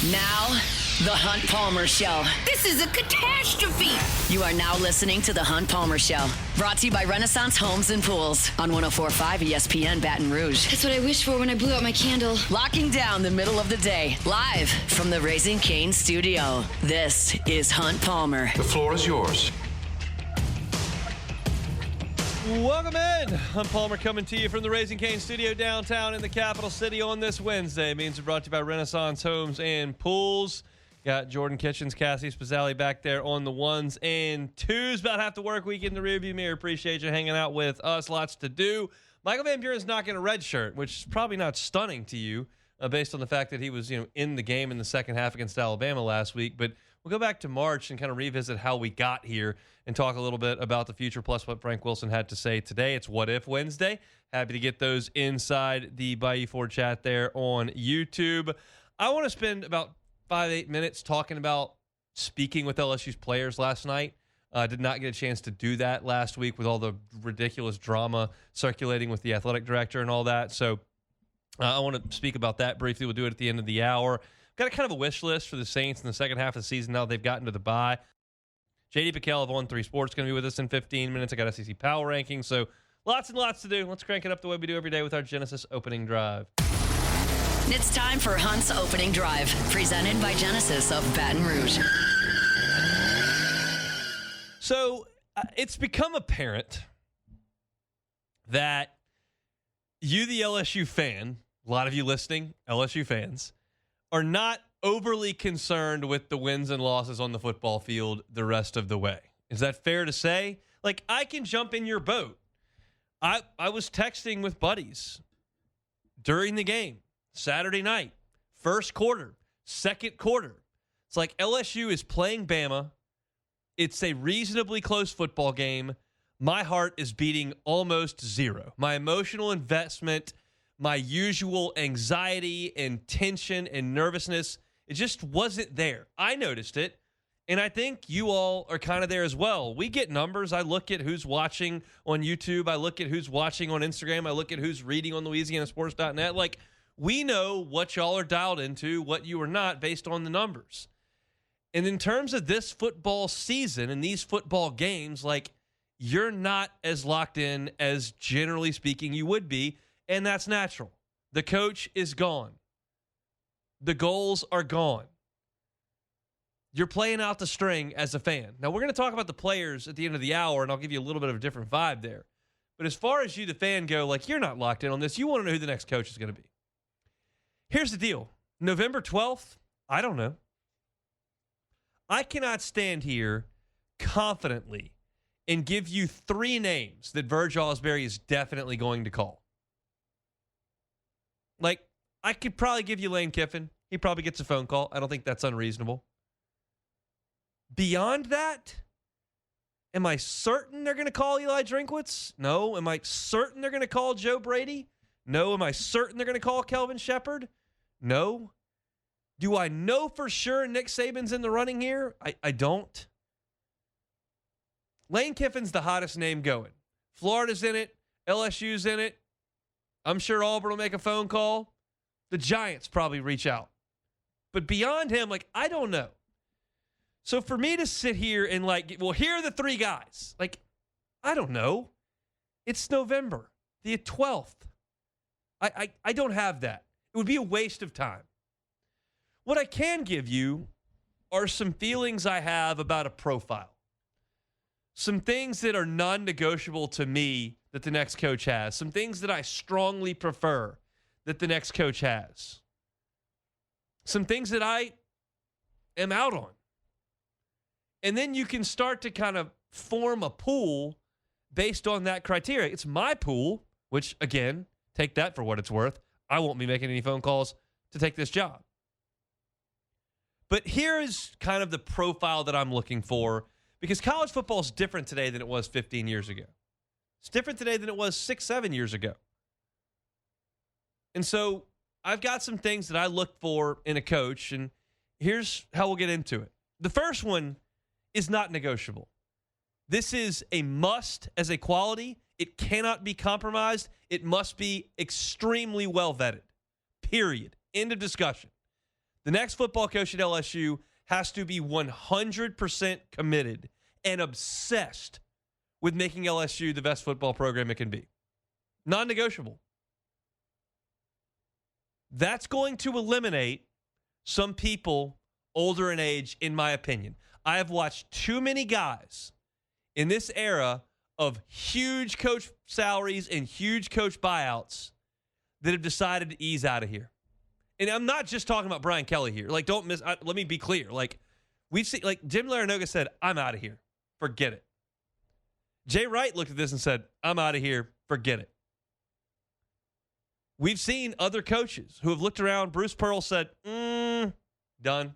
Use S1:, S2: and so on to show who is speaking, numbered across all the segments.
S1: Now, The Hunt Palmer Show.
S2: This is a catastrophe.
S1: You are now listening to The Hunt Palmer Show. Brought to you by Renaissance Homes and Pools on 104.5 ESPN Baton Rouge.
S2: That's what I wished for when I blew out my candle.
S1: Locking down the middle of the day. Live from the Raising Cane studio. This is Hunt Palmer.
S3: The floor is yours.
S4: Welcome in. Hunt Palmer coming to you from the Raising Cane studio downtown in the capital city on this Wednesday. Means we're brought to you by Renaissance Homes and Pools. Got Jordan Kitchens, Cassie Spazzali back there on the ones and twos. About half the work week in the rearview mirror. Appreciate you hanging out with us. Lots to do. Michael Van Buren's not going to redshirt, which is probably not stunning to you based on the fact that he was in the game in the second half against Alabama last week. But we'll go back to March and kind of revisit how we got here and talk a little bit about the future, plus what Frank Wilson had to say today. It's What If Wednesday. Happy to get those inside the Bayou Ford chat there on YouTube. I want to spend about 5-8 minutes talking about speaking with LSU's players last night. Did not get a chance to do that last week with all the ridiculous drama circulating with the athletic director and all that. So I want to speak about that briefly. We'll do it at the end of the hour. Got a kind of a wish list for the Saints in the second half of the season now they've gotten to the bye. JD Piquel of On3 Sports going to be with us in 15 minutes. I got SEC Power Rankings, so lots and lots to do. Let's crank it up the way we do every day with our Genesis Opening Drive.
S1: It's time for Hunt's Opening Drive, presented by Genesis of Baton Rouge.
S4: So it's become apparent that you, the LSU fan, a lot of you listening, LSU fans, are not overly concerned with the wins and losses on the football field the rest of the way. Is that fair to say? Like, I can jump in your boat. I was texting with buddies during the game, Saturday night, first quarter, second quarter. It's like LSU is playing Bama. It's a reasonably close football game. My heart is beating almost zero. My emotional investment, my usual anxiety and tension and nervousness, it just wasn't there. I noticed it, and I think you all are kind of there as well. We get numbers. I look at who's watching on YouTube. I look at who's watching on Instagram. I look at who's reading on LouisianaSports.net. Like, we know what y'all are dialed into, what you are not, based on the numbers. And in terms of this football season and these football games, like, you're not as locked in as, generally speaking, you would be, and that's natural. The coach is gone. The goals are gone. You're playing out the string as a fan. Now, we're going to talk about the players at the end of the hour, and I'll give you a little bit of a different vibe there. But as far as you, the fan, go, like, you're not locked in on this. You want to know who the next coach is going to be. Here's the deal. November 12th, I don't know. I cannot stand here confidently and give you 3 names that Verge Osbury is definitely going to call. Like, I could probably give you Lane Kiffin. He probably gets a phone call. I don't think that's unreasonable. Beyond that, am I certain they're going to call Eli Drinkwitz? No. Am I certain they're going to call Joe Brady? No. Am I certain they're going to call Kelvin Shepard? No. Do I know for sure Nick Saban's in the running here? I don't. Lane Kiffin's the hottest name going. Florida's in it. LSU's in it. I'm sure Auburn will make a phone call. The Giants probably reach out. But beyond him, like, I don't know. So for me to sit here and, like, well, here are the 3 guys. Like, I don't know. It's November the 12th. I don't have that. It would be a waste of time. What I can give you are some feelings I have about a profile. Some things that are non-negotiable to me that the next coach has. Some things that I strongly prefer that the next coach has. Some things that I am out on. And then you can start to kind of form a pool based on that criteria. It's my pool, which, again, take that for what it's worth. I won't be making any phone calls to take this job. But here is kind of the profile that I'm looking for, because college football is different today than it was 15 years ago. It's different today than it was 6-7 years ago. And so I've got some things that I look for in a coach, and here's how we'll get into it. The first one is not negotiable. This is a must as a quality. It cannot be compromised. It must be extremely well vetted. Period. End of discussion. The next football coach at LSU has to be 100% committed and obsessed with making LSU the best football program it can be. Non-negotiable. That's going to eliminate some people older in age, in my opinion. I have watched too many guys in this era of huge coach salaries and huge coach buyouts that have decided to ease out of here. And I'm not just talking about Brian Kelly here. Like, let me be clear. Like, we've seen, like, Jim Larranaga said, I'm out of here. Forget it. Jay Wright looked at this and said, I'm out of here. Forget it. We've seen other coaches who have looked around. Bruce Pearl said, done.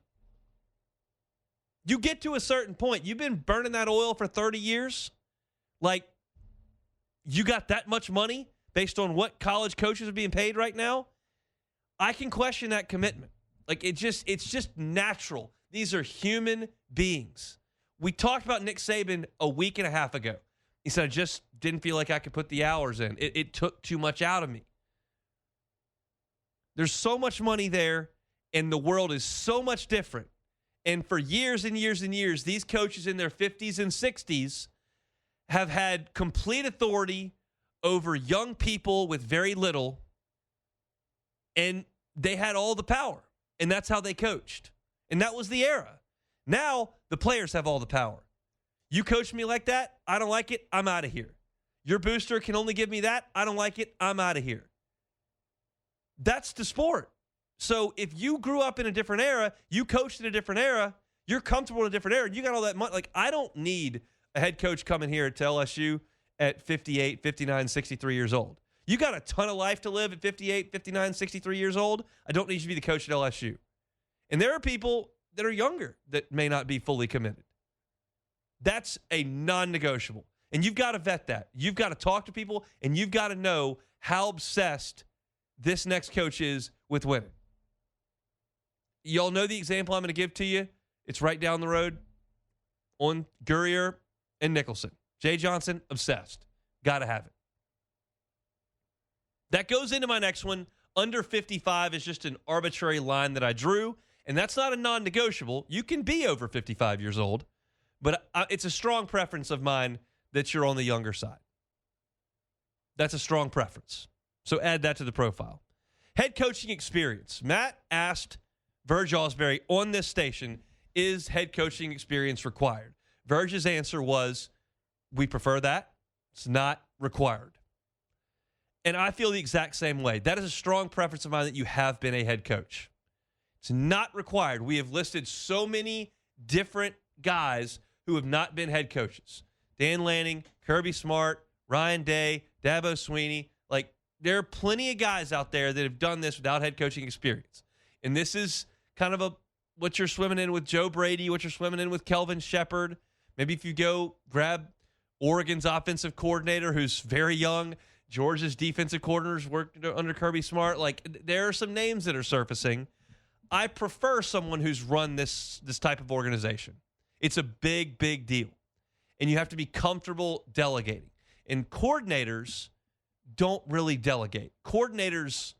S4: You get to a certain point. You've been burning that oil for 30 years. Like, you got that much money based on what college coaches are being paid right now? I can question that commitment. Like, it's just natural. These are human beings. We talked about Nick Saban a week and a half ago. He said, I just didn't feel like I could put the hours in. It took too much out of me. There's so much money there, and the world is so much different. And for years and years and years, these coaches in their 50s and 60s have had complete authority over young people with very little, and they had all the power, and that's how they coached. And that was the era. Now, the players have all the power. You coach me like that, I don't like it, I'm out of here. Your booster can only give me that, I don't like it, I'm out of here. That's the sport. So if you grew up in a different era, you coached in a different era, you're comfortable in a different era, you got all that money. Like, I don't need a head coach coming here to LSU at 58, 59, 63 years old. You got a ton of life to live at 58, 59, 63 years old. I don't need you to be the coach at LSU. And there are people that are younger that may not be fully committed. That's a non-negotiable. And you've got to vet that. You've got to talk to people, and you've got to know how obsessed this next coach is with winning. Y'all know the example I'm going to give to you. It's right down the road on Gurrier and Nicholson. Jay Johnson, obsessed. Got to have it. That goes into my next one. Under 55 is just an arbitrary line that I drew, and that's not a non-negotiable. You can be over 55 years old, but it's a strong preference of mine that you're on the younger side. That's a strong preference. So add that to the profile. Head coaching experience. Matt asked Verge Osbury on this station, is head coaching experience required? Verge's answer was, we prefer that. It's not required. And I feel the exact same way. That is a strong preference of mine that you have been a head coach. It's not required. We have listed so many different guys who have not been head coaches. Dan Lanning, Kirby Smart, Ryan Day, Dabo Sweeney. Like, there are plenty of guys out there that have done this without head coaching experience. And this is kind of what you're swimming in with Joe Brady, what you're swimming in with Kelvin Shepard. Maybe if you go grab Oregon's offensive coordinator who's very young, Georgia's defensive coordinators worked under Kirby Smart. Like, there are some names that are surfacing. I prefer someone who's run this type of organization. It's a big, big deal. And you have to be comfortable delegating. And coordinators don't really delegate. Coordinators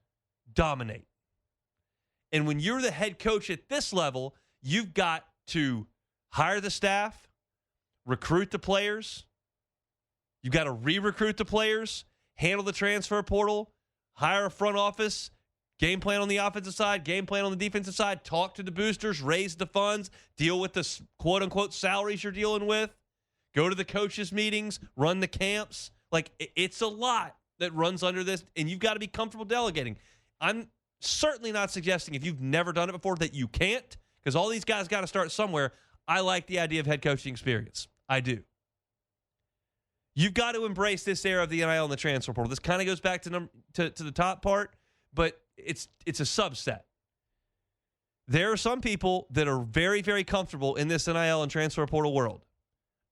S4: dominate. And when you're the head coach at this level, you've got to hire the staff, recruit the players. You've got to re-recruit the players, handle the transfer portal, hire a front office, game plan on the offensive side, game plan on the defensive side, talk to the boosters, raise the funds, deal with the quote-unquote salaries you're dealing with, go to the coaches' meetings, run the camps. Like, it's a lot that runs under this, and you've got to be comfortable delegating. I'm certainly not suggesting if you've never done it before that you can't, because all these guys got to start somewhere. I like the idea of head coaching experience. I do. You've got to embrace this era of the NIL and the transfer portal. This kind of goes back to the top part, but it's a subset. There are some people that are very, very comfortable in this NIL and transfer portal world.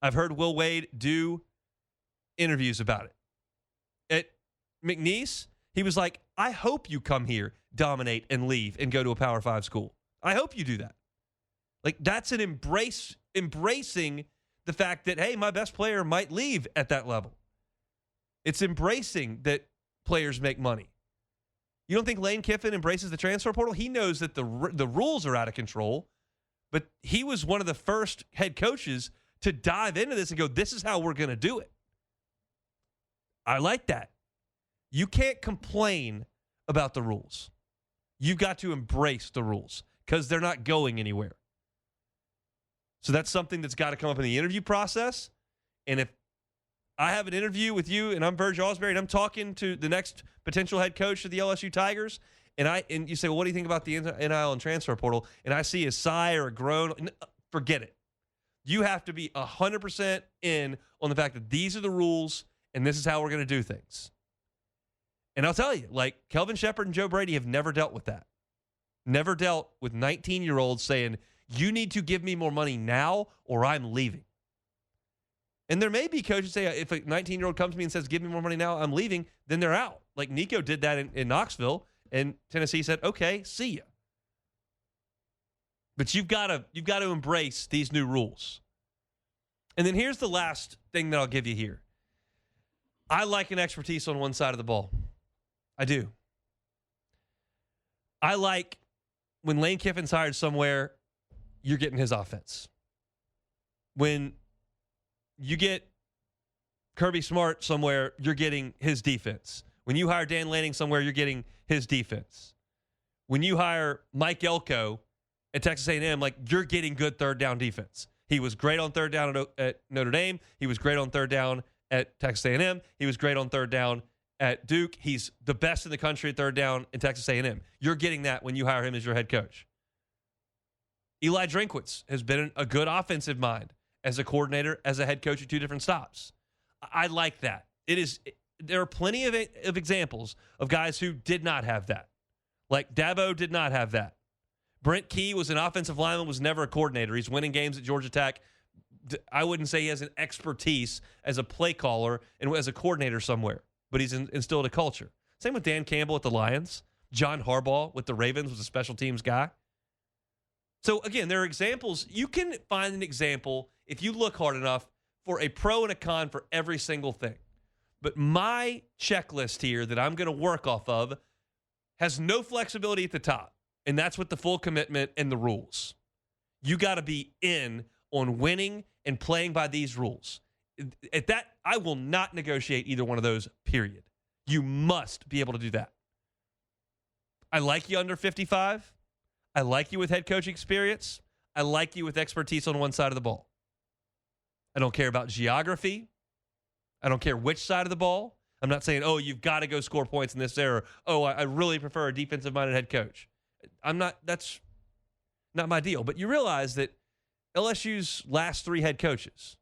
S4: I've heard Will Wade do interviews about it. At McNeese, he was like, I hope you come here, dominate, and leave and go to a Power 5 school. I hope you do that. Like, that's an embracing the fact that, hey, my best player might leave at that level. It's embracing that players make money. You don't think Lane Kiffin embraces the transfer portal? He knows that the rules are out of control, but he was one of the first head coaches to dive into this and go, this is how we're going to do it. I like that. You can't complain about the rules. You've got to embrace the rules because they're not going anywhere. So that's something that's got to come up in the interview process. And if I have an interview with you and I'm Virgil Osbury and I'm talking to the next potential head coach of the LSU Tigers, and you say, well, what do you think about the NIL and transfer portal? And I see a sigh or a groan, forget it. You have to be 100% in on the fact that these are the rules and this is how we're going to do things. And I'll tell you, like Kelvin Shepherd and Joe Brady have never dealt with that. Never dealt with 19-year-olds saying, you need to give me more money now or I'm leaving. And there may be coaches say, if a 19-year-old comes to me and says, give me more money now, I'm leaving, then they're out. Like Nico did that in Knoxville, and Tennessee said, okay, see ya. But you've got to embrace these new rules. And then here's the last thing that I'll give you here. I like an expertise on one side of the ball. I do. I like when Lane Kiffin's hired somewhere, you're getting his offense. When you get Kirby Smart somewhere, you're getting his defense. When you hire Dan Lanning somewhere, you're getting his defense. When you hire Mike Elko at Texas A&M, like you're getting good third down defense. He was great on third down at Notre Dame. He was great on third down at Texas A&M. He was great on third down at Duke. He's the best in the country at third down in Texas A&M. You're getting that when you hire him as your head coach. Eli Drinkwitz has been a good offensive mind as a coordinator, as a head coach at two different stops. I like that. There are plenty of examples of guys who did not have that. Like Dabo did not have that. Brent Key was an offensive lineman, was never a coordinator. He's winning games at Georgia Tech. I wouldn't say he has an expertise as a play caller and as a coordinator somewhere, but he's instilled a culture. Same with Dan Campbell at the Lions. John Harbaugh with the Ravens was a special teams guy. So, again, there are examples. You can find an example, if you look hard enough, for a pro and a con for every single thing. But my checklist here that I'm going to work off of has no flexibility at the top, and that's with the full commitment and the rules. You got to be in on winning and playing by these rules. At that, I will not negotiate either one of those, period. You must be able to do that. I like you under 55. I like you with head coaching experience. I like you with expertise on one side of the ball. I don't care about geography. I don't care which side of the ball. I'm not saying, oh, you've got to go score points in this area. Oh, I really prefer a defensive-minded head coach. That's not my deal. But you realize that LSU's last three head coaches,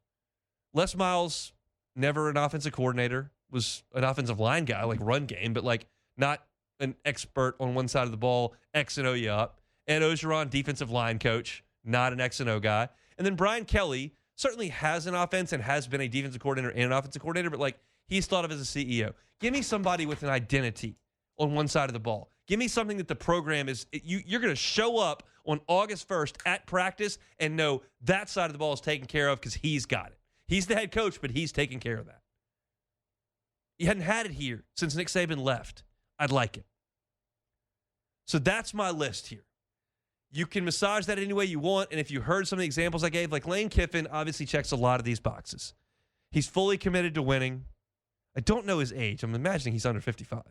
S4: Les Miles, never an offensive coordinator, was an offensive line guy, like run game, but like not an expert on one side of the ball, X and O you up. Ed Ogeron, defensive line coach, not an X and O guy. And then Brian Kelly certainly has an offense and has been a defensive coordinator and an offensive coordinator, but like he's thought of as a CEO. Give me somebody with an identity on one side of the ball. Give me something that the program is, you're going to show up on August 1st at practice and know that side of the ball is taken care of because he's got it. He's the head coach, but he's taking care of that. He hadn't had it here since Nick Saban left. I'd like it. So that's my list here. You can massage that any way you want, and if you heard some of the examples I gave, like Lane Kiffin obviously checks a lot of these boxes. He's fully committed to winning. I don't know his age. I'm imagining he's under 55.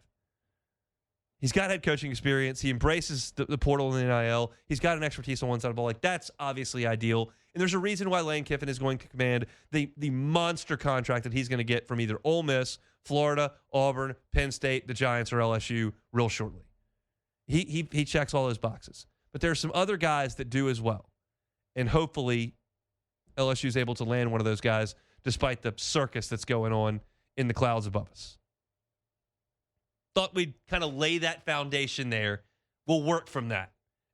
S4: He's got head coaching experience. He embraces the portal in the NIL. He's got an expertise on one side of the ball. Like, that's obviously ideal. And there's a reason why Lane Kiffin is going to command the monster contract that he's going to get from either Ole Miss, Florida, Auburn, Penn State, the Giants, or LSU real shortly. He checks all those boxes. But there are some other guys that do as well. And hopefully LSU is able to land one of those guys despite the circus that's going on in the clouds above us. Thought we'd kind of lay that foundation there. We'll work from that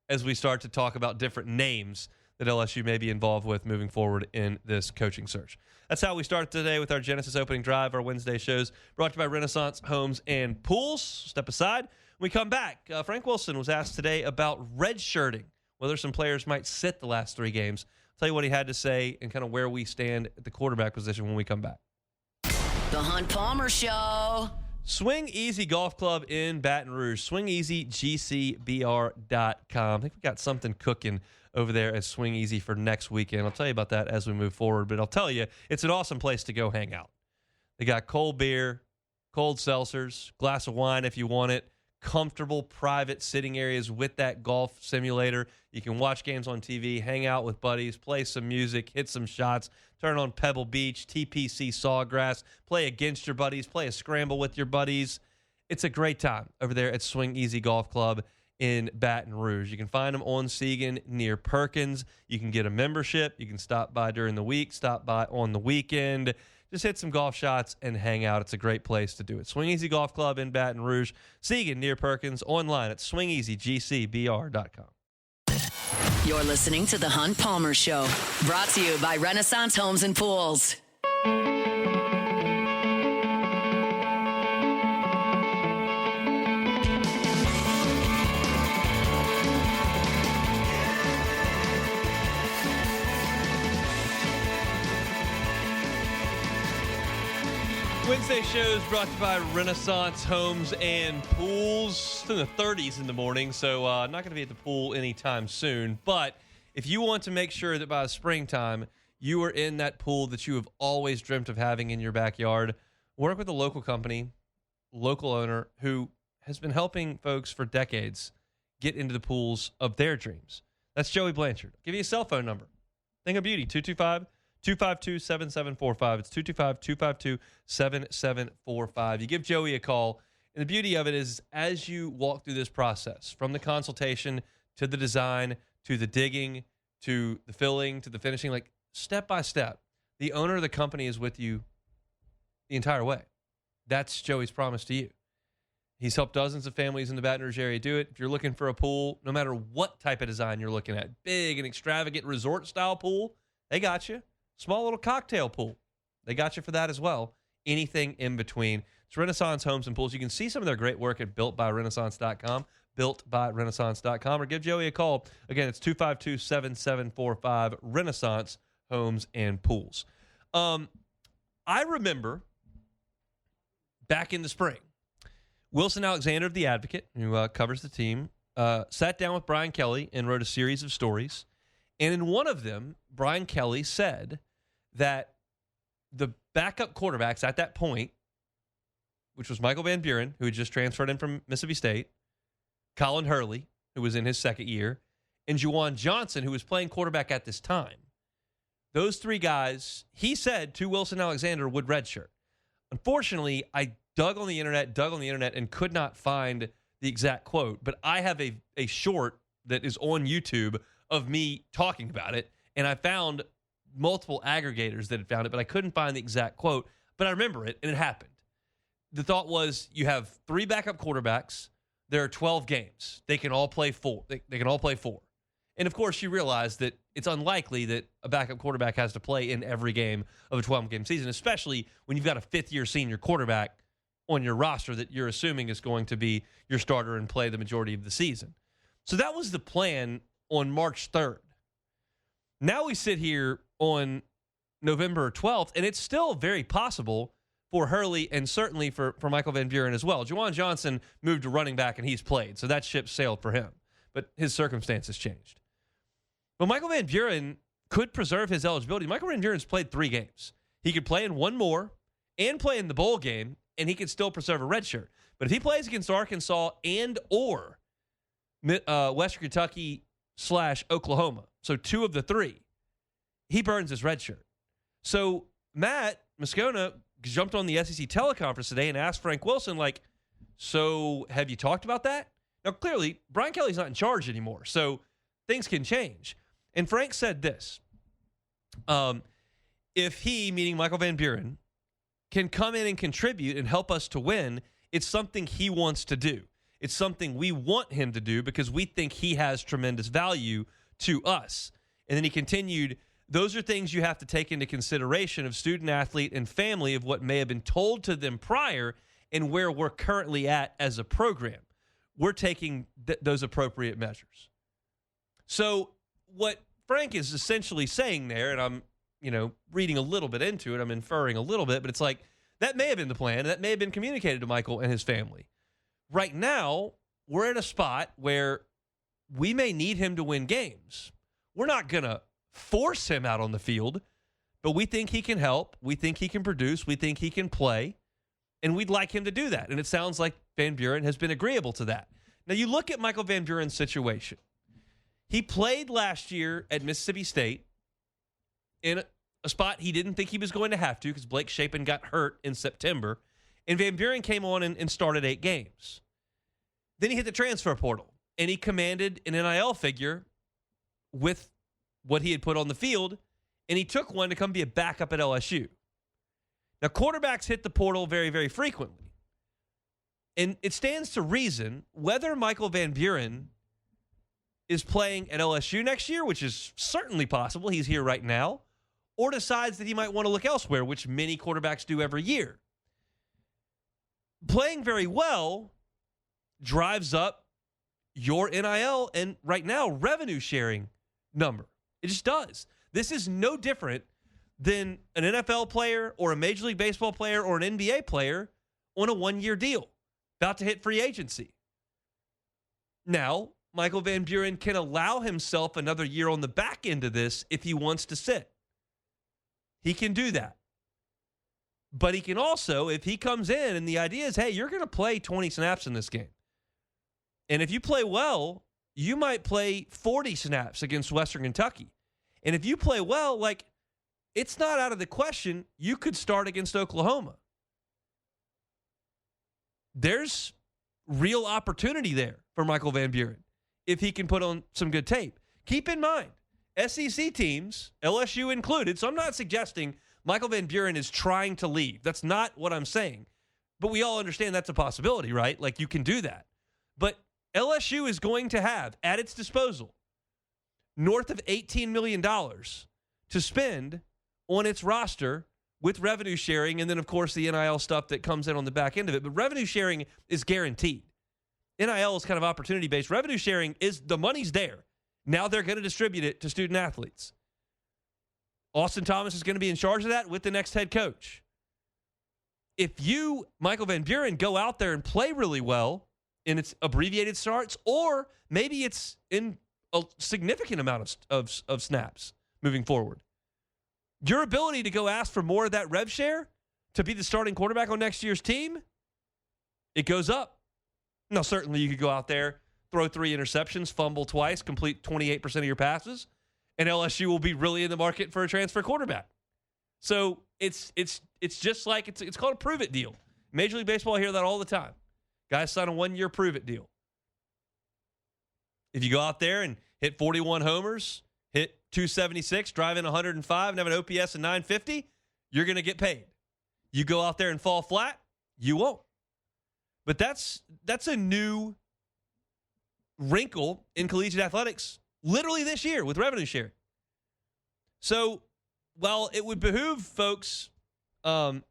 S4: as we start to talk about different names that LSU may be involved with moving forward in this coaching search. That's how we start today with our Genesis Opening Drive, our Wednesday shows, brought to you by Renaissance Homes and Pools. Step aside. When we come back, Frank Wilson was asked today about redshirting, whether some players might sit the last three games. I'll tell you what he had to say and kind of where we stand at the quarterback position when we come back.
S1: The Hunt Palmer Show.
S4: Swing Easy Golf Club in Baton Rouge. SwingEasyGCBR.com. I think we got something cooking over there at Swing Easy for next weekend. I'll tell you about that as we move forward, but I'll tell you, it's an awesome place to go hang out. They got cold beer, cold seltzers, glass of wine if you want it, comfortable private sitting areas with that golf simulator. You can watch games on TV, hang out with buddies, play some music, hit some shots, turn on Pebble Beach, TPC Sawgrass, play against your buddies, play a scramble with your buddies. It's a great time over there at Swing Easy Golf Club in Baton Rouge. You can find them on Seagan near Perkins. You can get a membership. You can stop by during the week, stop by on the weekend. Just hit some golf shots and hang out. It's a great place to do it. Swing Easy Golf Club in Baton Rouge. Seagan near Perkins. Online at swingeasygcbr.com.
S1: You're listening to The Hunt Palmer Show, brought to you by Renaissance Homes and Pools.
S4: Wednesday shows brought to you by Renaissance Homes and Pools. It's in the 30s in the morning, so not going to be at the pool anytime soon. But if you want to make sure that by the springtime you are in that pool that you have always dreamt of having in your backyard, work with a local company, local owner who has been helping folks for decades get into the pools of their dreams. That's Joey Blanchard. I'll give you a cell phone number. Thing of beauty, 225-252-7745. It's 225-252-7745. You give Joey a call. And the beauty of it is, as you walk through this process, from the consultation to the design, to the digging, to the filling, to the finishing, like step by step, the owner of the company is with you the entire way. That's Joey's promise to you. He's helped dozens of families in the Baton Rouge area do it. If you're looking for a pool, no matter what type of design you're looking at, big and extravagant resort-style pool, they got you. Small little cocktail pool, they got you for that as well. Anything in between. It's Renaissance Homes and Pools. You can see some of their great work at builtbyrenaissance.com, builtbyrenaissance.com, or give Joey a call. Again, it's 252-7745, Renaissance Homes and Pools. I remember back in the spring, Wilson Alexander of The Advocate, who covers the team, sat down with Brian Kelly and wrote a series of stories. And in one of them, Brian Kelly said that the backup quarterbacks at that point, which was Michael Van Buren, who had just transferred in from Mississippi State, Colin Hurley, who was in his second year, and Juwan Johnson, who was playing quarterback at this time. Those three guys, he said to Wilson Alexander, would redshirt. Unfortunately, I dug on the internet, and could not find the exact quote, but I have a short that is on YouTube of me talking about it, and I found multiple aggregators that had found it, but I couldn't find the exact quote, but I remember it, and it happened. The thought was, you have three backup quarterbacks, there are 12 games. They can all play four. They can all play four. And, of course, you realize that it's unlikely that a backup quarterback has to play in every game of a 12-game season, especially when you've got a fifth-year senior quarterback on your roster that you're assuming is going to be your starter and play the majority of the season. So that was the plan on March 3rd. Now we sit here on November 12th, and it's still very possible for Hurley and certainly for Michael Van Buren as well. Juwan Johnson moved to running back, and he's played, so that ship sailed for him. But his circumstances changed. But Michael Van Buren could preserve his eligibility. Michael Van Buren's played 3 games. He could play in one more and play in the bowl game, and he could still preserve a red shirt. But if he plays against Arkansas and or Western Kentucky / Oklahoma, so 2 of the 3, he burns his red shirt. So Matt Moscona jumped on the SEC teleconference today and asked Frank Wilson, so have you talked about that? Now, clearly, Brian Kelly's not in charge anymore, so things can change. And Frank said this, if he, meaning Michael Van Buren, can come in and contribute and help us to win, it's something he wants to do. It's something we want him to do because we think he has tremendous value to us. And then he continued, those are things you have to take into consideration of student, athlete, and family of what may have been told to them prior and where we're currently at as a program. We're taking those appropriate measures. So what Frank is essentially saying there, and I'm reading a little bit into it, I'm inferring a little bit, but it's like That may have been the plan. That may have been communicated to Michael and his family. Right now, we're at a spot where we may need him to win games. We're not going to force him out on the field, but we think he can help. We think he can produce. We think he can play, and we'd like him to do that. And it sounds like Van Buren has been agreeable to that. Now, you look at Michael Van Buren's situation. He played last year at Mississippi State in a spot he didn't think he was going to have to because Blake Shapen got hurt in September, and Van Buren came on and started 8 games. Then he hit the transfer portal, and he commanded an NIL figure with what he had put on the field, and he took one to come be a backup at LSU. Now, quarterbacks hit the portal very, very frequently. And it stands to reason whether Michael Van Buren is playing at LSU next year, which is certainly possible. He's here right now. Or decides that he might want to look elsewhere, which many quarterbacks do every year. Playing very well drives up your NIL and right now revenue sharing number. It just does. This is no different than an NFL player or a Major League Baseball player or an NBA player on a 1-year deal about to hit free agency. Now, Michael Van Buren can allow himself another year on the back end of this if he wants to sit. He can do that. But he can also, if he comes in and the idea is, hey, you're going to play 20 snaps in this game. And if you play well, you might play 40 snaps against Western Kentucky. And if you play well, like, it's not out of the question you could start against Oklahoma. There's real opportunity there for Michael Van Buren if he can put on some good tape. Keep in mind, SEC teams, LSU included, so I'm not suggesting Michael Van Buren is trying to leave. That's not what I'm saying. But we all understand that's a possibility, right? Like, you can do that. But LSU is going to have at its disposal north of $18 million to spend on its roster with revenue sharing and then, of course, the NIL stuff that comes in on the back end of it. But revenue sharing is guaranteed. NIL is kind of opportunity-based. Revenue sharing is the money's there. Now they're going to distribute it to student athletes. Austin Thomas is going to be in charge of that with the next head coach. If you, Michael Van Buren, go out there and play really well in its abbreviated starts, or maybe it's in a significant amount of snaps moving forward, your ability to go ask for more of that rev share to be the starting quarterback on next year's team, it goes up. Now, certainly you could go out there, throw 3 interceptions, fumble twice, complete 28% of your passes, and LSU will be really in the market for a transfer quarterback. So it's just like it's called a prove it deal. Major League Baseball, I hear that all the time. Guys sign a 1-year prove it deal. If you go out there and hit 41 homers, hit 276, drive in 105, and have an OPS of 950, you're going to get paid. You go out there and fall flat, you won't. But that's a new wrinkle in collegiate athletics literally this year with revenue sharing. So while it would behoove folks in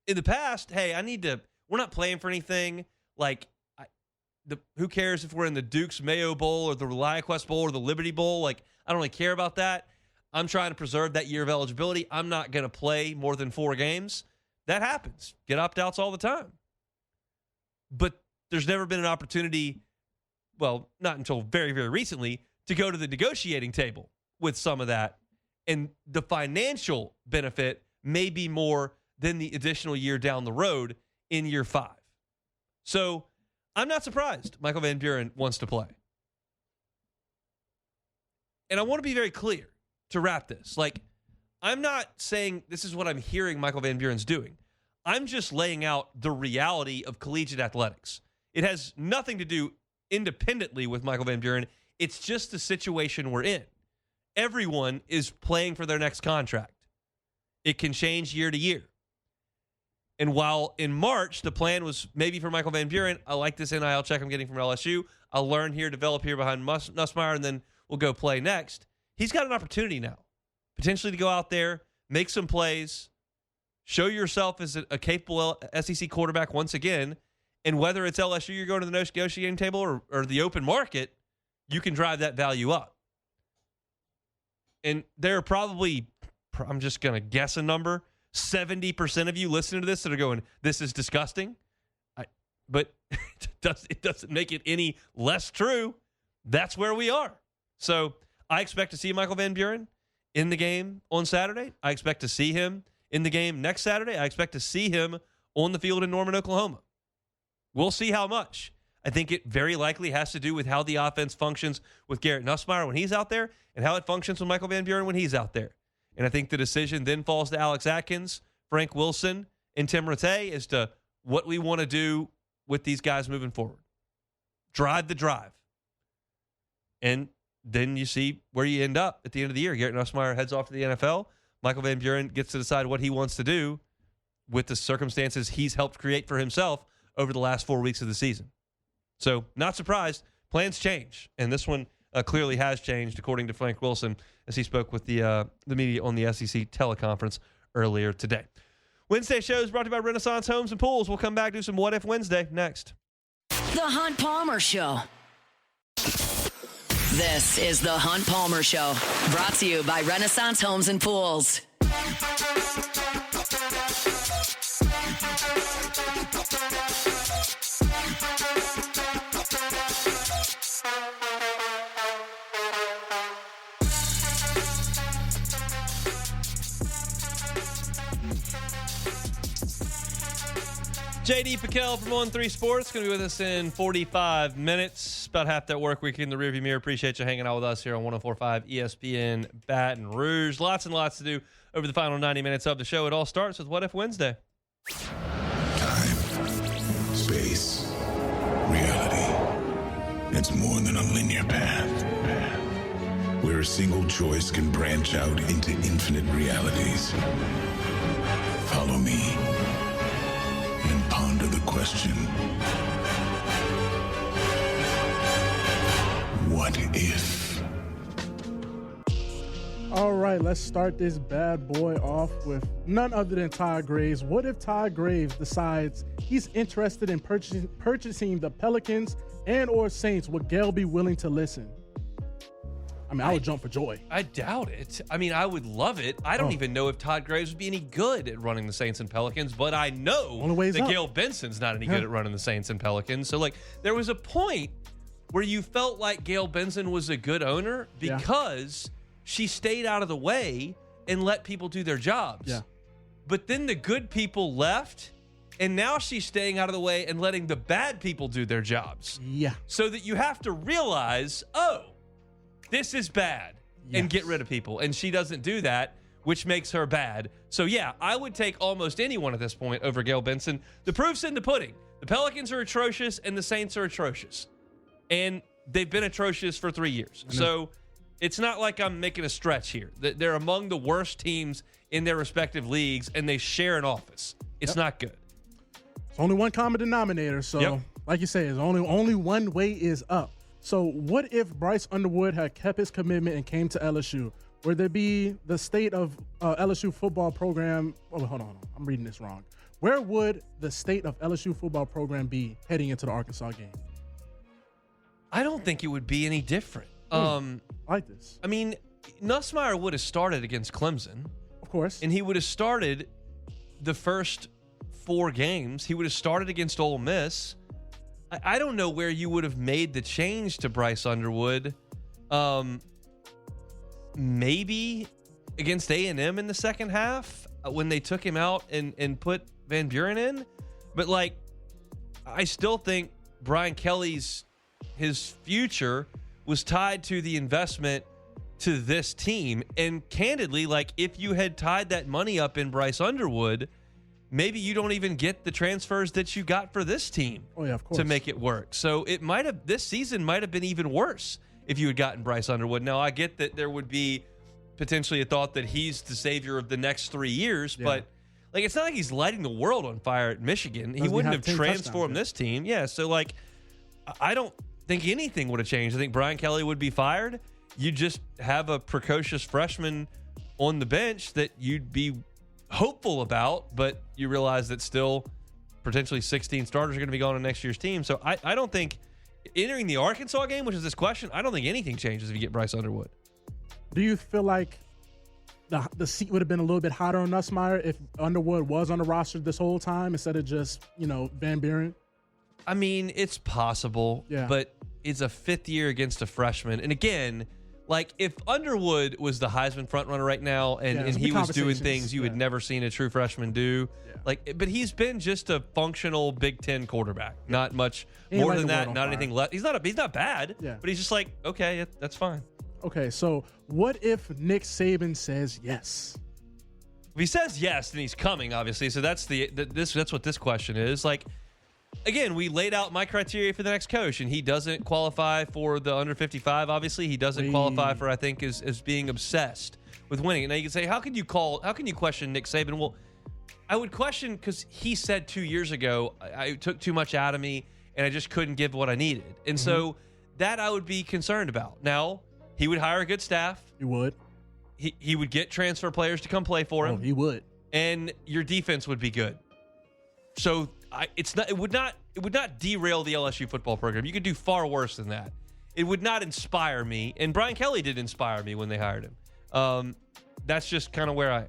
S4: the past, hey, we're not playing for anything. Like, who cares if we're in the Duke's Mayo Bowl or the ReliaQuest Bowl or the Liberty Bowl? Like, I don't really care about that. I'm trying to preserve that year of eligibility. I'm not going to play more than 4 games. That happens. Get opt-outs all the time. But there's never been an opportunity, well, not until very, very recently, to go to the negotiating table with some of that. And the financial benefit may be more than the additional year down the road in year 5. So I'm not surprised Michael Van Buren wants to play. And I want to be very clear to wrap this. Like, I'm not saying this is what I'm hearing Michael Van Buren's doing. I'm just laying out the reality of collegiate athletics. It has nothing to do independently with Michael Van Buren. It's just the situation we're in. Everyone is playing for their next contract. It can change year to year. And while in March, the plan was maybe for Michael Van Buren, I like this NIL check I'm getting from LSU. I'll learn here, develop here behind Nussmeier, and then we'll go play next. He's got an opportunity now, potentially to go out there, make some plays, show yourself as a capable SEC quarterback once again, and whether it's LSU you're going to the negotiating table or the open market, you can drive that value up. And there are probably, I'm just going to guess a number, 70% of you listening to this that are going, this is disgusting. But it doesn't make it any less true. That's where we are. So I expect to see Michael Van Buren in the game on Saturday. I expect to see him in the game next Saturday. I expect to see him on the field in Norman, Oklahoma. We'll see how much. I think it very likely has to do with how the offense functions with Garrett Nussmeier when he's out there and how it functions with Michael Van Buren when he's out there. And I think the decision then falls to Alex Atkins, Frank Wilson, and Tim Rattay as to what we want to do with these guys moving forward. Drive the drive. And then you see where you end up at the end of the year. Garrett Nussmeier heads off to the NFL. Michael Van Buren gets to decide what he wants to do with the circumstances he's helped create for himself over the last 4 weeks of the season. So, not surprised. Plans change. And this one clearly has changed, according to Frank Wilson, as he spoke with the media on the SEC teleconference earlier today. Wednesday show is brought to you by Renaissance Homes and Pools. We'll come back to some What If Wednesday next.
S1: The Hunt Palmer Show. This is the Hunt Palmer Show, brought to you by Renaissance Homes and Pools.
S4: JD Piquel from On3 Sports going to be with us in 45 minutes. About half that work week in the rearview mirror. Appreciate you hanging out with us here on 104.5 ESPN Baton Rouge. Lots and lots to do over the final 90 minutes of the show. It all starts with What If Wednesday.
S3: Time, space, reality. It's more than a linear path. Where a single choice can branch out into infinite realities. Follow me. And ponder the question, what if?
S5: All right, let's start this bad boy off with none other than Todd Graves. What if Todd Graves decides he's interested in purchasing the Pelicans and or Saints? Would Gail be willing to listen? I mean, I would jump for joy.
S4: I doubt it. I mean, I would love it. I don't even know if Todd Graves would be any good at running the Saints and Pelicans, but I know that Gail Benson's not any good at running the Saints and Pelicans. So, like, there was a point where you felt like Gail Benson was a good owner because she stayed out of the way and let people do their jobs.
S5: Yeah.
S4: But then the good people left, and now she's staying out of the way and letting the bad people do their jobs.
S5: Yeah.
S4: So that you have to realize, this is bad, and get rid of people. And she doesn't do that, which makes her bad. So, yeah, I would take almost anyone at this point over Gail Benson. The proof's in the pudding. The Pelicans are atrocious, and the Saints are atrocious. And they've been atrocious for 3 years. So it's not like I'm making a stretch here. They're among the worst teams in their respective leagues, and they share an office. It's not good.
S5: It's only one common denominator. So, like you say, it's only one way is up. So what if Bryce Underwood had kept his commitment and came to LSU? Would there be the state of LSU football program? Oh, hold on. I'm reading this wrong. Where would the state of LSU football program be heading into the Arkansas game?
S4: I don't think it would be any different.
S5: I like this.
S4: I mean, Nussmeier would have started against Clemson.
S5: Of course.
S4: And he would have started the first 4 games. He would have started against Ole Miss. I don't know where you would have made the change to Bryce Underwood. Maybe against A&M in the second half when they took him out and put Van Buren in. But, like, I still think Brian Kelly's his future was tied to the investment to this team. And candidly, like, if you had tied that money up in Bryce Underwood, maybe you don't even get the transfers that you got for this team
S5: of course.
S4: To make it work. So this season might have been even worse if you had gotten Bryce Underwood. Now, I get that there would be potentially a thought that he's the savior of the next 3 years, but like, it's not like he's lighting the world on fire at Michigan. He wouldn't have transformed this team. Yeah, so like, I don't think anything would have changed. I think Brian Kelly would be fired. You just have a precocious freshman on the bench that you'd be hopeful about, but you realize that still potentially 16 starters are going to be gone on next year's team. So I don't think entering the Arkansas game, which is this question, I don't think anything changes if you get Bryce Underwood.
S5: Do you feel like the seat would have been a little bit hotter on Nussmeier if Underwood was on the roster this whole time instead of just, Van Buren?
S4: I mean, it's possible, but it's a fifth year against a freshman. And again, like if Underwood was the Heisman frontrunner right now and he was doing things you had never seen a true freshman do, but he's been just a functional Big Ten quarterback. Not much more than that, not anything less. He's not bad, but he's just like, okay, that's fine.
S5: Okay, so what if Nick Saban says yes?
S4: If he says yes, then he's coming, obviously. So that's what this question is. Like, again, we laid out my criteria for the next coach, and he doesn't qualify for the under 55. Obviously, he doesn't qualify for, I think, as being obsessed with winning. And now you can say, how can you question Nick Saban? Well, I would question because he said 2 years ago, I took too much out of me, and I just couldn't give what I needed. And so that I would be concerned about. Now, he would hire a good staff.
S5: He would.
S4: He would get transfer players to come play for him.
S5: Oh, he would.
S4: And your defense would be good. So it would not derail the LSU football program. You could do far worse than that. It would not inspire me. And Brian Kelly did inspire me when they hired him. That's just kind of where I am.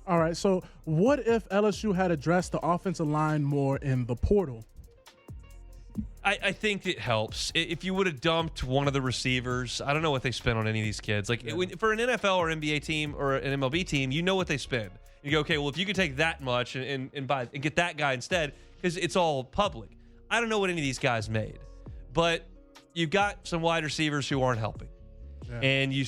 S5: All right. So what if LSU had addressed the offensive line more in the portal?
S4: I think it helps. If you would have dumped one of the receivers, I don't know what they spent on any of these kids. Like for an NFL or NBA team or an MLB team, you know what they spend. You go, okay, well, if you could take that much and get that guy instead, because it's all public. I don't know what any of these guys made, but you've got some wide receivers who aren't helping, and you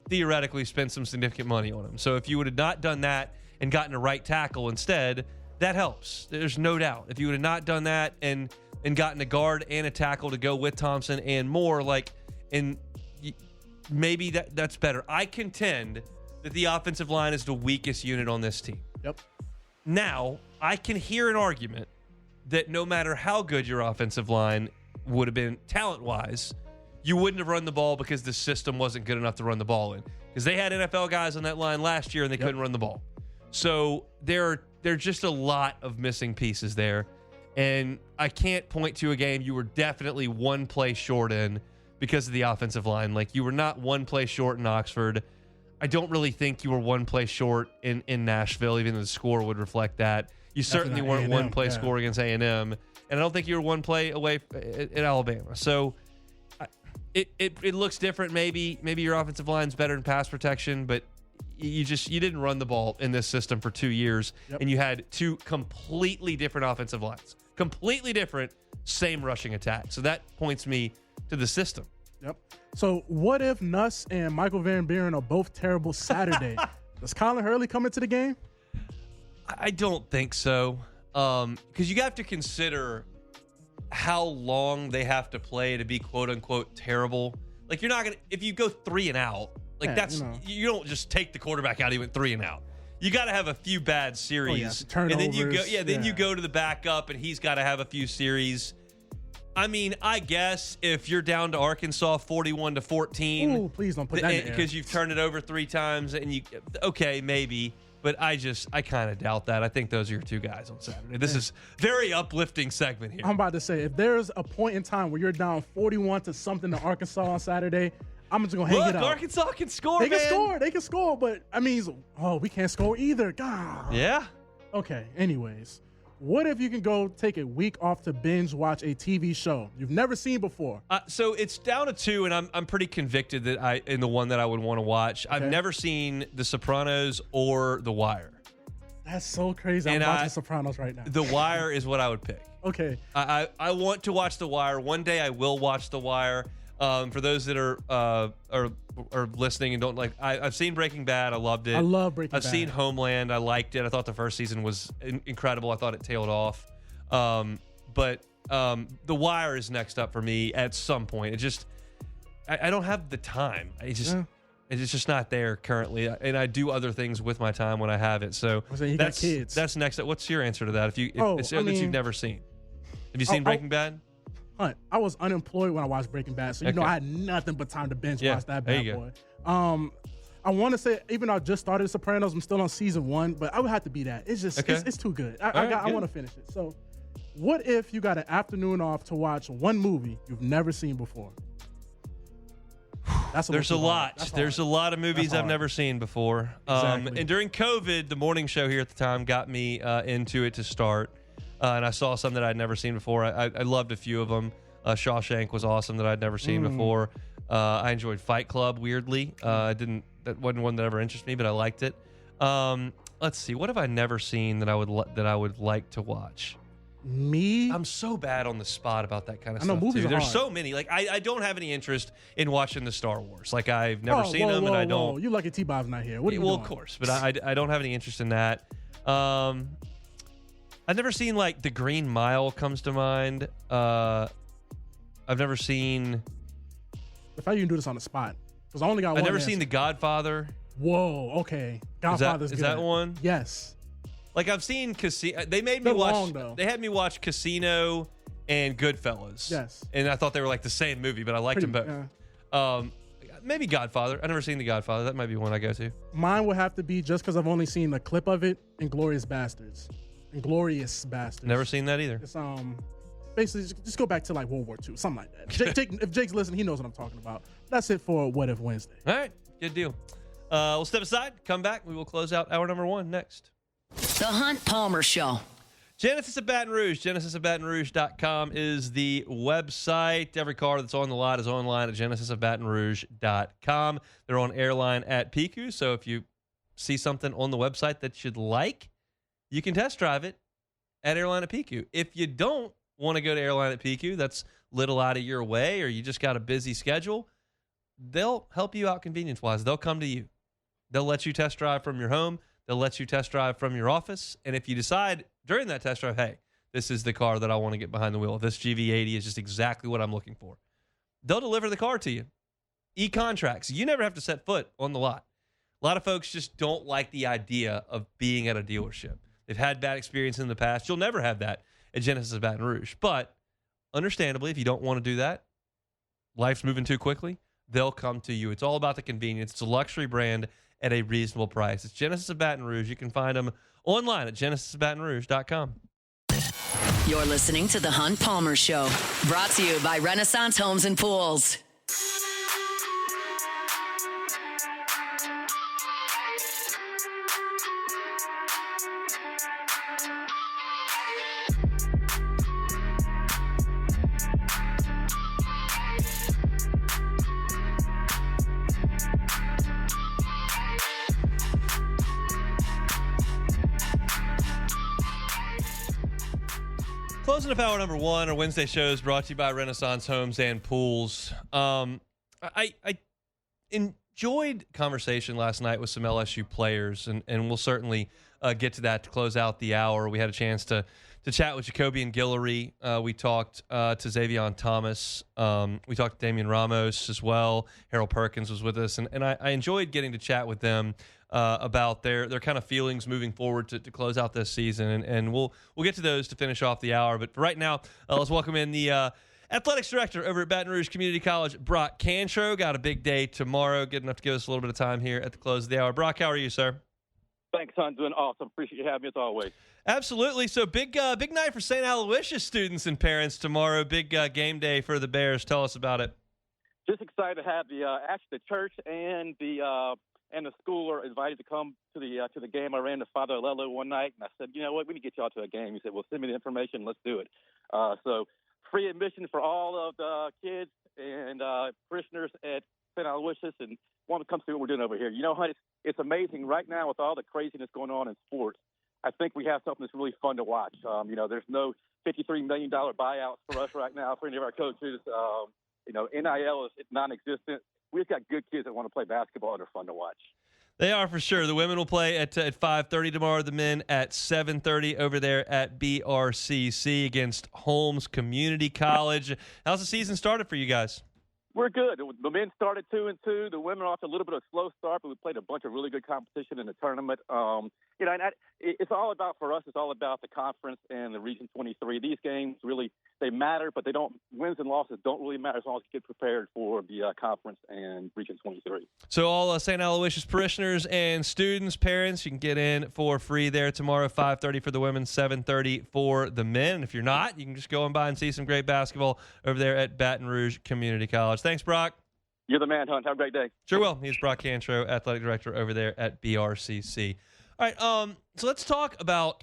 S4: theoretically spend some significant money on them. So if you would have not done that and gotten a right tackle instead, that helps. There's no doubt. If you would have not done that and gotten a guard and a tackle to go with Thompson and more, maybe that's better. I contend that the offensive line is the weakest unit on this team.
S5: Yep.
S4: Now, I can hear an argument that no matter how good your offensive line would have been talent-wise, you wouldn't have run the ball because the system wasn't good enough to run the ball in. Because they had NFL guys on that line last year and they couldn't run the ball. So there are just a lot of missing pieces there. And I can't point to a game you were definitely one play short in because of the offensive line. Like, you were not one play short in Oxford. I don't really think you were one play short in Nashville, even though the score would reflect that. You certainly weren't one play score against A&M. And I don't think you were one play away at Alabama. So it looks different. Maybe your offensive line's better in pass protection, but you didn't run the ball in this system for 2 years. And you had two completely different offensive lines. Completely different, same rushing attack. So that points me to the system.
S5: Yep. So what if Nuss and Michael Van Buren are both terrible Saturday? Does Colin Hurley come into the game?
S4: I don't think so. Because you have to consider how long they have to play to be quote unquote terrible. Like, you're not going to, if you go 3 and out, you don't just take the quarterback out even 3 and out. You got to have a few bad series.
S5: Turnovers.
S4: And then you go to the backup and he's got to have a few series. I mean, I guess if you're down to Arkansas 41-14.
S5: Ooh, please don't put that in there.
S4: Because you've turned it over 3 times and okay, maybe. But I kind of doubt that. I think those are your 2 guys on Saturday. This is very uplifting segment here.
S5: I'm about to say, if there's a point in time where you're down 41 to something to Arkansas on Saturday, I'm just going to hang it up.
S4: Arkansas can score,
S5: They can score, but I mean, we can't score either. God.
S4: Yeah.
S5: Okay, anyways. What if you can go take a week off to binge watch a TV show you've never seen before?
S4: So it's down to 2, and I'm pretty convicted that in the one that I would want to watch. Okay. I've never seen The Sopranos or The Wire.
S5: That's so crazy. I'm watching Sopranos right now.
S4: The Wire is what I would pick.
S5: Okay.
S4: I want to watch The Wire. One day I will watch The Wire. For those that are listening and don't like, I've seen Breaking Bad. I loved it.
S5: I love Breaking Bad.
S4: I've seen Homeland. I liked it. I thought the first season was incredible. I thought it tailed off. But The Wire is next up for me at some point. I don't have the time. It's just not there currently. And I do other things with my time when I have it. So
S5: got kids.
S4: That's next up. What's your answer to that? If you've never seen, have you seen Breaking Bad?
S5: Hunt, I was unemployed when I watched Breaking Bad, so I had nothing but time to binge watch that bad boy. I want to say, even though I just started Sopranos, I'm still on season 1, but I would have to be that. It's just it's too good. I want to finish it. So, what if you got an afternoon off to watch one movie you've never seen before?
S4: There's a lot. There's a lot of movies I've never seen before.
S5: Exactly.
S4: And during COVID, the morning show here at the time got me into it to start. And I saw some that I'd never seen before. I loved a few of them. Shawshank was awesome that I'd never seen before. I enjoyed Fight Club, weirdly. That wasn't one that ever interested me, but I liked it. Let's see. What have I never seen that I would like to watch? I'm so bad on the spot about that kind of stuff, too. There's so many. Like, I don't have any interest in watching the Star Wars. Like, I've never seen them, and I don't.
S5: You lucky T-Bob's not here. What are you doing?
S4: Of course, but I don't have any interest in that. I've never seen, like, The Green Mile comes to mind. I've never seen...
S5: If I can do this on the spot, because I only got one.
S4: I've never seen The Godfather.
S5: Whoa, okay. Godfather's good.
S4: Is that one?
S5: Yes.
S4: Like, I've seen Casino. They made me watch. They had me watch Casino and Goodfellas.
S5: Yes.
S4: And I thought they were like the same movie, but I liked them both.
S5: Yeah.
S4: Maybe Godfather. I've never seen The Godfather. That might be one I go to.
S5: Mine would have to be, just because I've only seen a clip of it, Inglourious Bastards.
S4: Never seen that either.
S5: It's basically just go back to like World War II, something like that. If Jake's listening, he knows what I'm talking about. That's it for What If Wednesday.
S4: All right, good deal. We'll step aside, come back. We will close out hour number 1 next.
S1: The Hunt Palmer Show.
S4: Genesis of Baton Rouge. GenesisofBatonRouge.com is the website. Every car that's on the lot is online at GenesisofBatonRouge.com. They're on airline at PQ, so if you see something on the website that you'd like, you can test drive it at airline at PQ. If you don't want to go to airline at PQ, that's little out of your way, or you just got a busy schedule, they'll help you out convenience-wise. They'll come to you. They'll let you test drive from your home. They'll let you test drive from your office. And if you decide during that test drive, hey, this is the car that I want to get behind the wheel, this GV80 is just exactly what I'm looking for, they'll deliver the car to you. E-contracts. You never have to set foot on the lot. A lot of folks just don't like the idea of being at a dealership. They've had bad experience in the past. You'll never have that at Genesis of Baton Rouge. But understandably, if you don't want to do that, life's moving too quickly, they'll come to you. It's all about the convenience. It's a luxury brand at a reasonable price. It's Genesis of Baton Rouge. You can find them online at GenesisofBatonRouge.com.
S1: You're listening to The Hunt Palmer Show, brought to you by Renaissance Homes and Pools.
S4: Closing up hour number 1, our Wednesday show is brought to you by Renaissance Homes and Pools. I enjoyed conversation last night with some LSU players, and we'll certainly get to that to close out the hour. We had a chance to chat with Jacoby and Guillory. We talked to Xavion Thomas. We talked to Damian Ramos as well. Harold Perkins was with us, and I enjoyed getting to chat with them about their kind of feelings moving forward to close out this season, and we'll get to those to finish off the hour. But for right now, let's welcome in the athletics director over at Baton Rouge Community College, Brock Cantro. Got a big day tomorrow. Good enough to give us a little bit of time here at the close of the hour. Brock, how are you, sir?
S6: Thanks, son. Doing awesome. Appreciate you having me as always.
S4: Absolutely. So big night for St. Aloysius students and parents tomorrow. Big game day for the Bears. Tell us about it.
S6: Just excited to have the church and the school are invited to come to the game. I ran to Father Lello one night, and I said, you know what, we can get y'all to a game. He said, well, send me the information. Let's do it. So free admission for all of the kids and parishioners at St. Aloysius, and want to come see what we're doing over here. You know, it's amazing right now with all the craziness going on in sports. I think we have something that's really fun to watch. There's no $53 million buyouts for us right now for any of our coaches. NIL is non-existent. We've got good kids that want to play basketball and they're fun to watch.
S4: They are for sure. The women will play at 5:30 tomorrow. The men at 7:30 over there at BRCC against Holmes Community College. How's the season started for you guys?
S6: We're good. The men started 2-2. The women are off to a little bit of a slow start, but we played a bunch of really good competition in the tournament. It's all about, for us, it's all about the conference and the Region 23. These games really, they matter, but wins and losses don't really matter as long as you get prepared for the conference and Region 23.
S4: So all St. Aloysius parishioners and students, parents, you can get in for free there tomorrow, 5:30 for the women, 7:30 for the men. And if you're not, you can just go and buy and see some great basketball over there at Baton Rouge Community College. Thanks, Brock.
S6: You're the man, Hunt. Have a great day.
S4: Sure will. He's Brock Cantro, athletic director over there at BRCC. All right, so let's talk about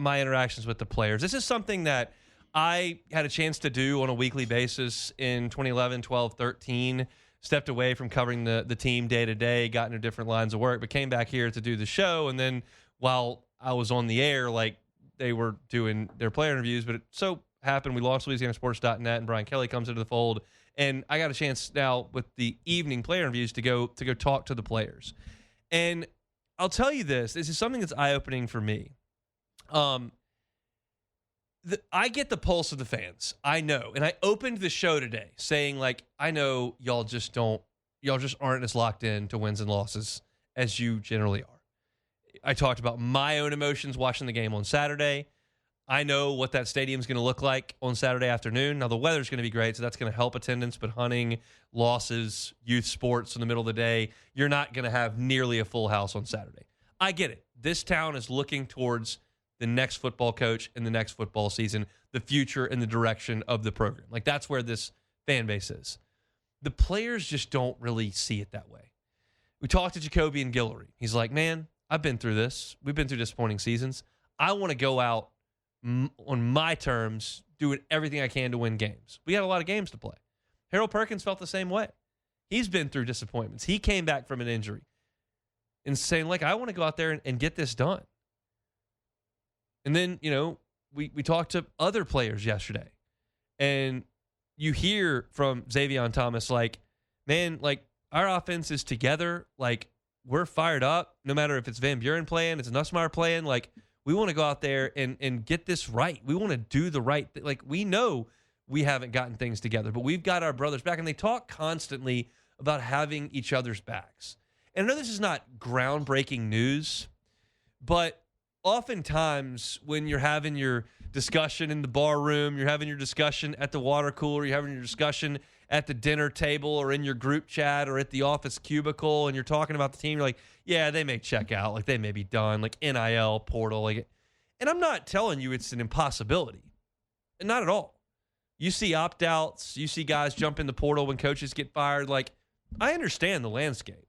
S4: my interactions with the players. This is something that I had a chance to do on a weekly basis in 2011, 12, 13. Stepped away from covering the team day to day, got into different lines of work, but came back here to do the show. And then while I was on the air, like they were doing their player interviews, but it so happened we launched LouisianaSports.net, and Brian Kelly comes into the fold. And I got a chance now with the evening player interviews to go talk to the players. And I'll tell you this is something that's eye-opening for me. I get the pulse of the fans. I know. And I opened the show today saying, like, I know y'all just aren't as locked in to wins and losses as you generally are. I talked about my own emotions watching the game on Saturday. I know what that stadium's going to look like on Saturday afternoon. Now, the weather's going to be great, so that's going to help attendance, but hunting, losses, youth sports in the middle of the day, you're not going to have nearly a full house on Saturday. I get it. This town is looking towards the next football coach in the next football season, the future and the direction of the program. Like, that's where this fan base is. The players just don't really see it that way. We talked to Jacoby and Guillory. He's like, man, I've been through this. We've been through disappointing seasons. I want to go out on my terms, doing everything I can to win games. We got a lot of games to play. Harold Perkins felt the same way. He's been through disappointments. He came back from an injury and saying, like, I want to go out there and get this done. And then, we talked to other players yesterday, and you hear from Xavier Thomas, like, man, like, our offense is together. Like, we're fired up, no matter if it's Van Buren playing, it's Nussmeier playing. Like, we want to go out there and get this right. We want to do the right thing. Like, we know we haven't gotten things together, but we've got our brothers back. And they talk constantly about having each other's backs. And I know this is not groundbreaking news, but oftentimes when you're having your discussion in the bar room, you're having your discussion at the water cooler, you're having your discussion at the dinner table or in your group chat or at the office cubicle, and you're talking about the team, you're like, yeah, they may check out, like they may be done, like NIL, portal, like. And I'm not telling you it's an impossibility. Not at all. You see opt-outs, you see guys jump in the portal when coaches get fired. Like, I understand the landscape.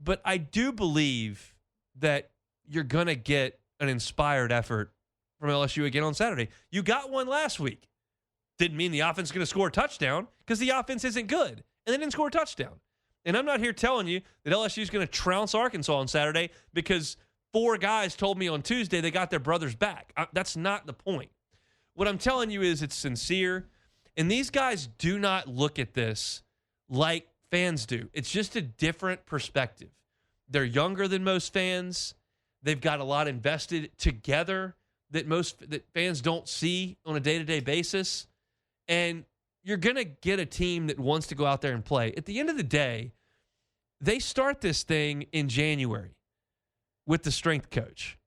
S4: But I do believe that you're going to get an inspired effort from LSU again on Saturday. You got one last week. Didn't mean the offense is going to score a touchdown because the offense isn't good. And they didn't score a touchdown. And I'm not here telling you that LSU is going to trounce Arkansas on Saturday because 4 guys told me on Tuesday they got their brothers back. That's not the point. What I'm telling you is it's sincere. And these guys do not look at this like fans do. It's just a different perspective. They're younger than most fans. They've got a lot invested together that fans don't see on a day-to-day basis. And you're going to get a team that wants to go out there and play. At the end of the day, they start this thing in January with the strength coach.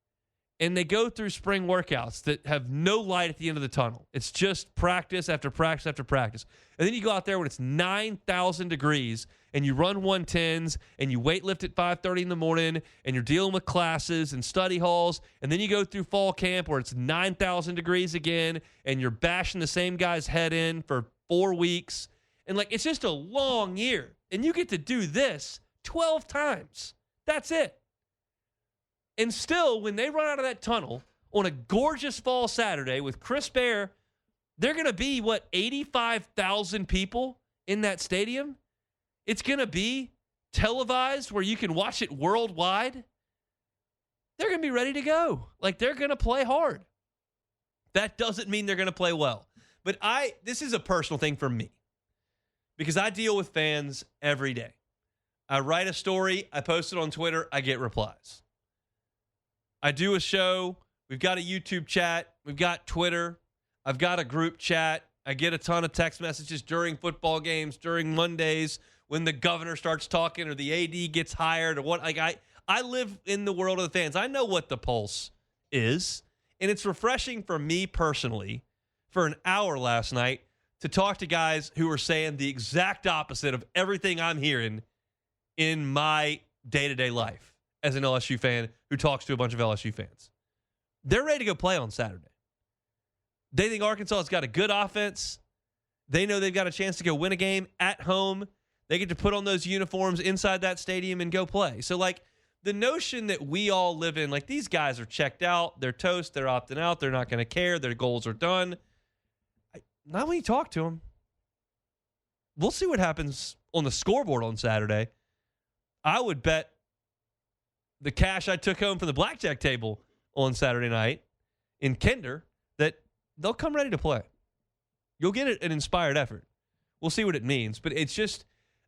S4: And they go through spring workouts that have no light at the end of the tunnel. It's just practice after practice after practice. And then you go out there when it's 9,000 degrees and you run 110s and you weight lift at 5:30 in the morning and you're dealing with classes and study halls. And then you go through fall camp where it's 9,000 degrees again and you're bashing the same guy's head in for 4 weeks. And, like, it's just a long year. And you get to do this 12 times. That's it. And still, when they run out of that tunnel on a gorgeous fall Saturday with crisp air, they're going to be, 85,000 people in that stadium? It's going to be televised where you can watch it worldwide? They're going to be ready to go. Like, they're going to play hard. That doesn't mean they're going to play well. But this is a personal thing for me because I deal with fans every day. I write a story, I post it on Twitter, I get replies. I do a show. We've got a YouTube chat. We've got Twitter. I've got a group chat. I get a ton of text messages during football games, during Mondays, when the governor starts talking or the AD gets hired or what. Like, I live in the world of the fans. I know what the pulse is, and it's refreshing for me personally for an hour last night to talk to guys who are saying the exact opposite of everything I'm hearing in my day-to-day life as an LSU fan who talks to a bunch of LSU fans. They're ready to go play on Saturday. They think Arkansas has got a good offense. They know they've got a chance to go win a game at home. They get to put on those uniforms inside that stadium and go play. So, like, the notion that we all live in, like, these guys are checked out, they're toast, they're opting out, they're not going to care, their goals are done. Not when you talk to them. We'll see what happens on the scoreboard on Saturday. I would bet the cash I took home from the blackjack table on Saturday night in Kinder that they'll come ready to play. You'll get an inspired effort. We'll see what it means. But it's just,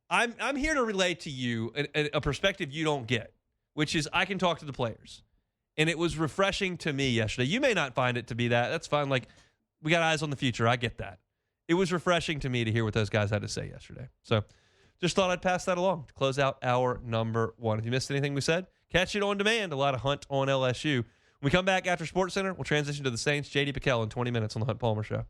S4: I'm here to relay to you a perspective you don't get, which is I can talk to the players. And it was refreshing to me yesterday. You may not find it to be that. That's fine. Like, we got eyes on the future. I get that. It was refreshing to me to hear what those guys had to say yesterday. So just thought I'd pass that along to close out hour number 1. If you missed anything we said, catch it on demand. A lot of Hunt on LSU. When we come back after SportsCenter, we'll transition to the Saints. J.D. Pickell in 20 minutes on the Hunt Palmer Show.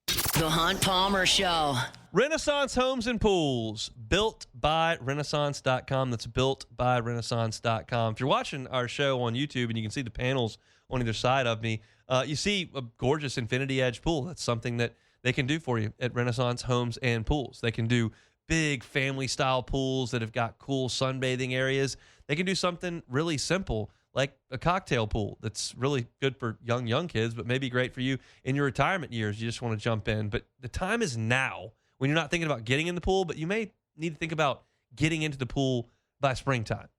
S1: The Hunt Palmer Show.
S4: Renaissance Homes and Pools, built by Renaissance.com. That's built by Renaissance.com. If you're watching our show on YouTube and you can see the panels on either side of me, you see a gorgeous Infinity Edge pool. That's something that they can do for you at Renaissance Homes and Pools. They can do big family-style pools that have got cool sunbathing areas. They can do something really simple like a cocktail pool that's really good for young kids, but maybe great for you in your retirement years. You just want to jump in. But the time is now when you're not thinking about getting in the pool, but you may need to think about getting into the pool by springtime.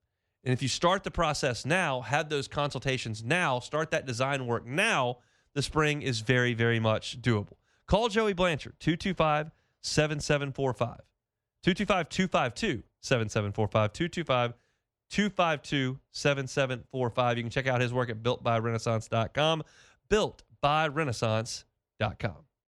S4: And if you start the process now, have those consultations now, start that design work now, the spring is very, very much doable. Call Joey Blanchard, 225-7745. 225-252-7745. 252-7745. You can check out his work at builtbyrenaissance.com. Builtbyrenaissance.com.